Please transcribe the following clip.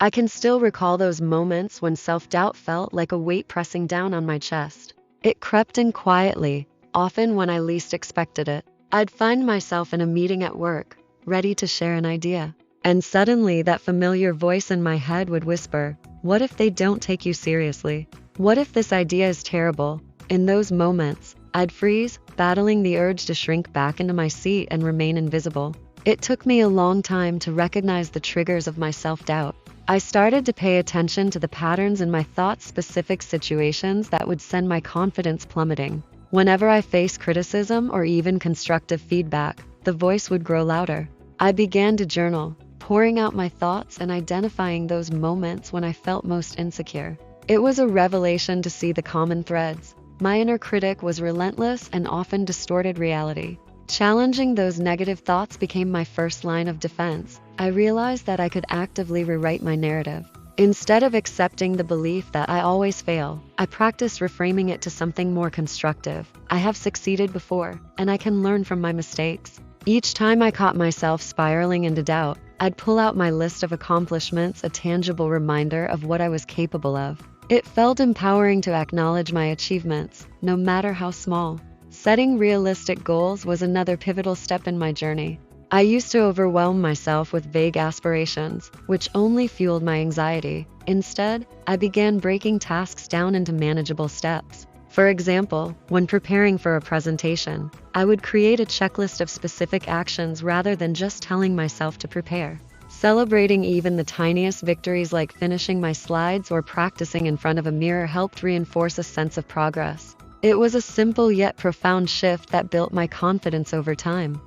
I can still recall those moments when self-doubt felt like a weight pressing down on my chest. It crept in quietly, often when I least expected it. I'd find myself in a meeting at work, ready to share an idea. And suddenly that familiar voice in my head would whisper, "What if they don't take you seriously? What if this idea is terrible?" In those moments, I'd freeze, battling the urge to shrink back into my seat and remain invisible. It took me a long time to recognize the triggers of my self-doubt. I started to pay attention to the patterns in my thoughts, specific situations that would send my confidence plummeting. Whenever I faced criticism or even constructive feedback, the voice would grow louder. I began to journal, pouring out my thoughts and identifying those moments when I felt most insecure. It was a revelation to see the common threads. My inner critic was relentless and often distorted reality. Challenging those negative thoughts became my first line of defense. I realized that I could actively rewrite my narrative. Instead of accepting the belief that I always fail, I practiced reframing it to something more constructive. I have succeeded before, and I can learn from my mistakes. Each time I caught myself spiraling into doubt, I'd pull out my list of accomplishments, a tangible reminder of what I was capable of. It felt empowering to acknowledge my achievements, no matter how small. Setting realistic goals was another pivotal step in my journey. I used to overwhelm myself with vague aspirations, which only fueled my anxiety. Instead, I began breaking tasks down into manageable steps. For example, when preparing for a presentation, I would create a checklist of specific actions rather than just telling myself to prepare. Celebrating even the tiniest victories like finishing my slides or practicing in front of a mirror helped reinforce a sense of progress. It was a simple yet profound shift that built my confidence over time.